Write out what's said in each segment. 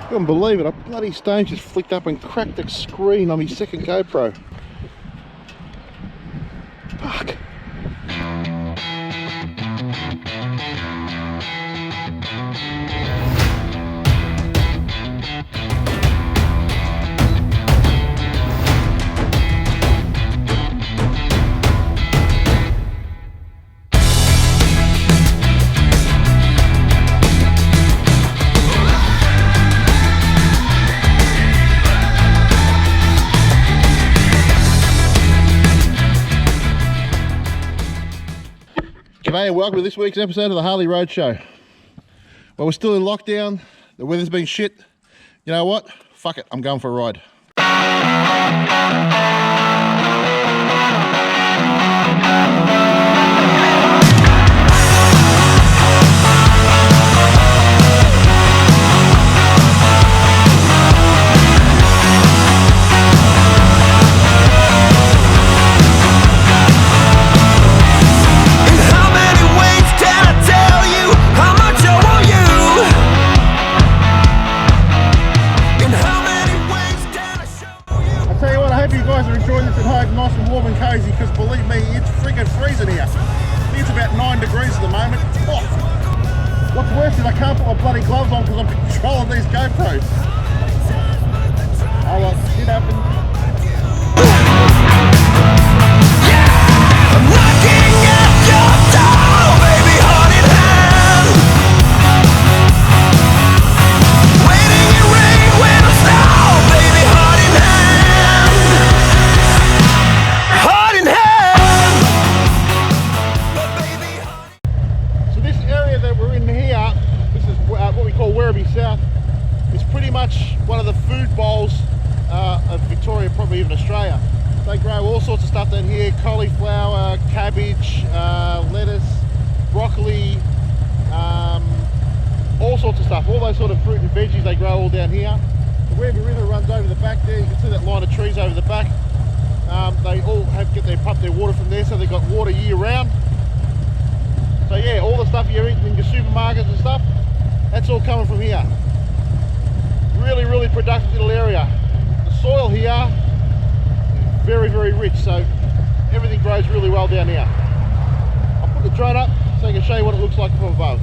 Couldn't believe it, a bloody stone just flicked up and cracked the screen on my second GoPro. Fuck. G'day and welcome to this week's episode of the Harley Road Show. Well, we're still in lockdown, the weather's been shit. You know what? Fuck it, I'm going for a ride. Nice and warm and cozy, because believe me, it's friggin' freezing here. It's about 9 degrees at the moment. Oh. What's worse is I can't put my bloody gloves on because I'm controlling these GoPros. Oh well, shit happens. I'm knocking at your door, baby, heart in hand. Waiting in rain when I stop, baby, heart in hand. South is pretty much one of the food bowls of Victoria, probably even Australia. They grow all sorts of stuff down here: cauliflower, cabbage, lettuce, broccoli, all sorts of stuff. All those sort of fruit and veggies they grow all down here. The Werribee River runs over the back there. You can see that line of trees over the back. They all pump their water from there, so they've got water year round. So yeah, all the stuff you're eating in your supermarkets and stuff, that's all coming from here. Really, really productive little area. The soil here is very, very rich, so everything grows really well down here. I'll put the drone up so I can show you what it looks like from above.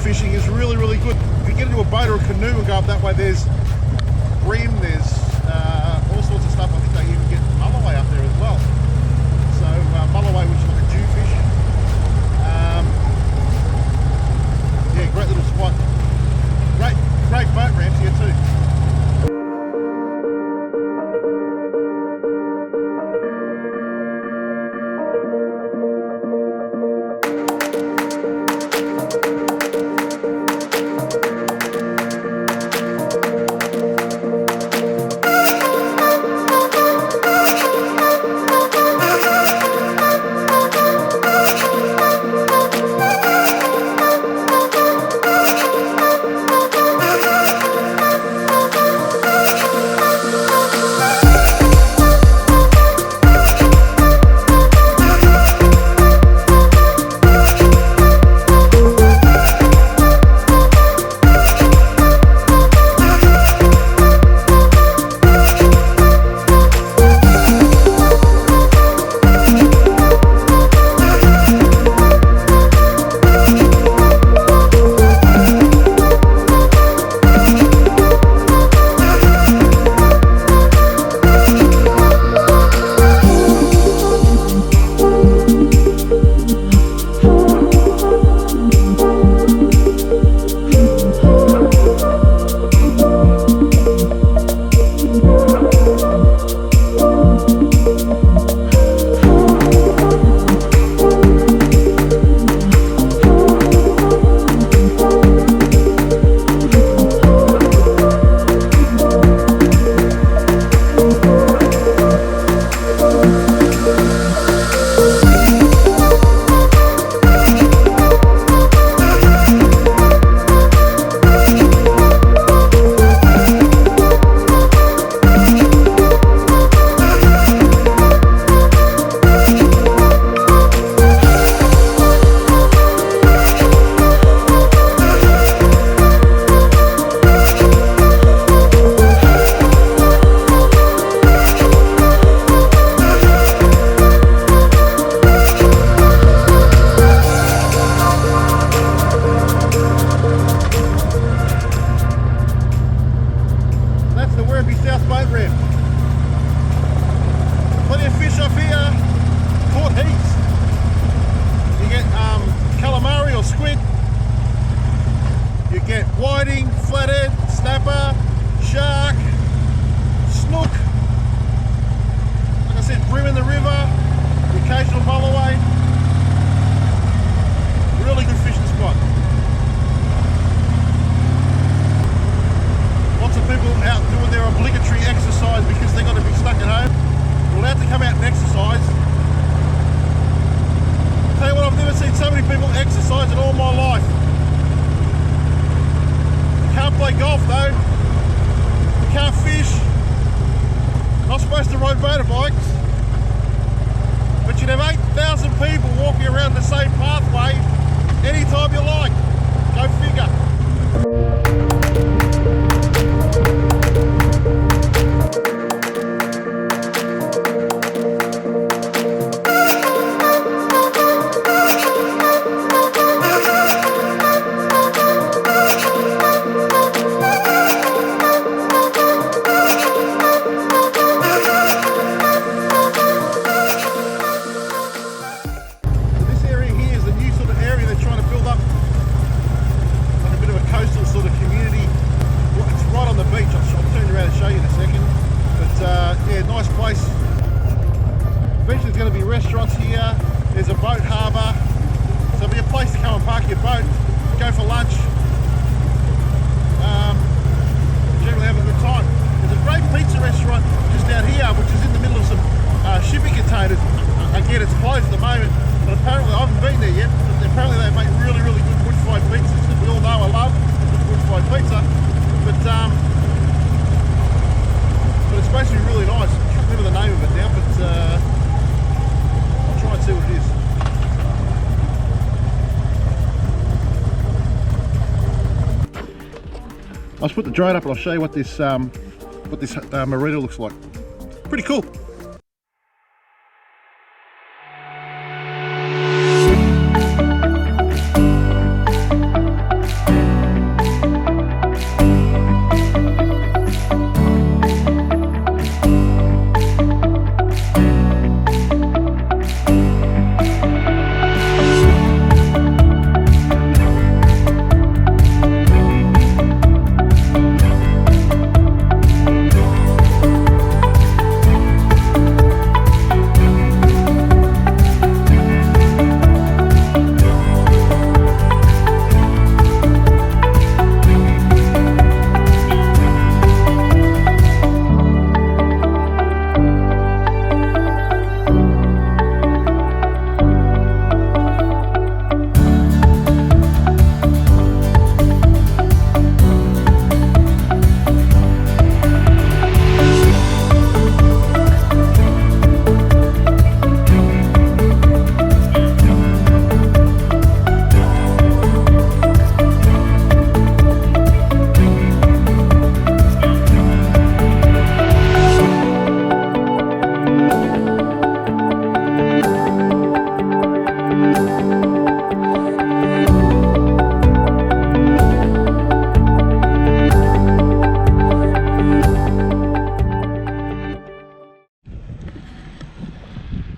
Fishing is really, really good. If you get into a boat or a canoe and go up that way, there's bream, there's all sorts of stuff. I think they even get mulloway up there as well. So mulloway, which is like a jewfish. Yeah, great little spot. Great boat ramps here too. Granby South Boat Ramp. Plenty of fish up here, caught heaps. You get calamari or squid. You get whiting, flathead, snapper, shark, snook. Like I said, bream in the river, the occasional mulloway. Really good fishing spot. Lots of people out doing their obligatory exercise because they've got to be stuck at home. We're allowed to come out and exercise. I'll tell you what, I've never seen so many people exercise in all my life. You can't play golf though. You can't fish. Not supposed to ride motorbikes. But you'd have 8,000 people walking around the same pathway anytime you like. Go figure. Restaurants here, there's a boat harbour, so it'll be a place to come and park your boat, go for lunch, generally have a good time. There's a great pizza restaurant just down here which is in the middle of some shipping containers. Again, it's closed at the moment, but apparently I haven't been there yet, but apparently they make really good wood fired pizzas that we all know I love, wood fired pizza, but it's supposed to be really nice. I can't remember the name of it now, but try and see what it is. I'll just put the drone up and I'll show you what this marina looks like. Pretty cool.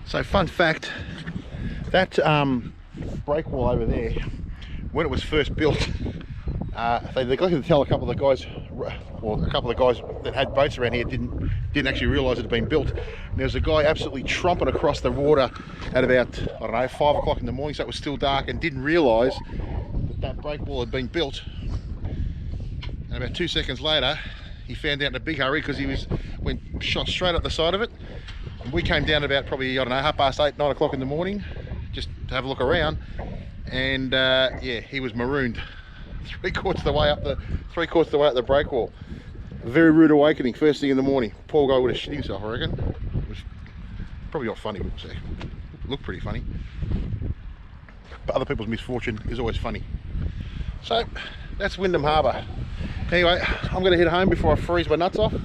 So fun fact, that breakwall over there, when it was first built, they neglected to tell a couple of the guys, well, a couple of the guys that had boats around here didn't actually realise it had been built. And there was a guy absolutely tromping across the water at about, I don't know, 5 o'clock in the morning, so it was still dark, and didn't realise that breakwall had been built. And about 2 seconds later, he found out in a big hurry because he went shot straight up the side of it. And we came down about probably, I don't know, 8:30, 9 o'clock in the morning, just to have a look around. And yeah, he was marooned three-quarters of the way up the breakwall. A very rude awakening, first thing in the morning. Poor guy would have shit himself, I reckon. It was probably not funny, so it looked pretty funny. But other people's misfortune is always funny. So that's Wyndham Harbour. Anyway, I'm going to head home before I freeze my nuts off.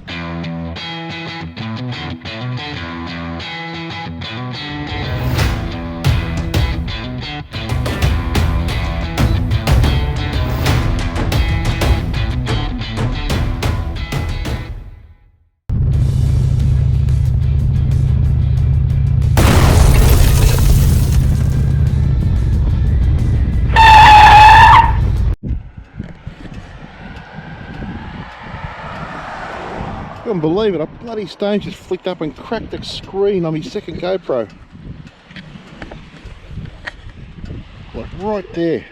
Couldn't believe it, a bloody stone just flicked up and cracked the screen on my second GoPro. Like right there.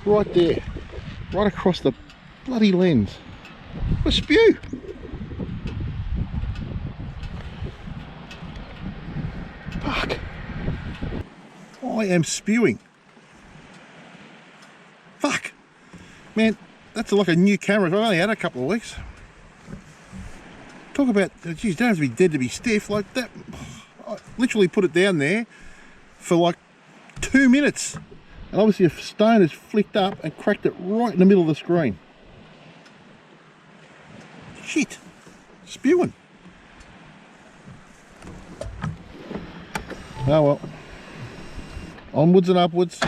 Right there. Right across the bloody lens. What a spew! Fuck. I am spewing. Fuck. Man, that's like a new camera. I've only had a couple of weeks. Talk about, geez, don't have to be dead to be stiff. Like that, I literally put it down there for like 2 minutes. And obviously a stone has flicked up and cracked it right in the middle of the screen. Shit. Spewing. Oh well. Onwards and upwards.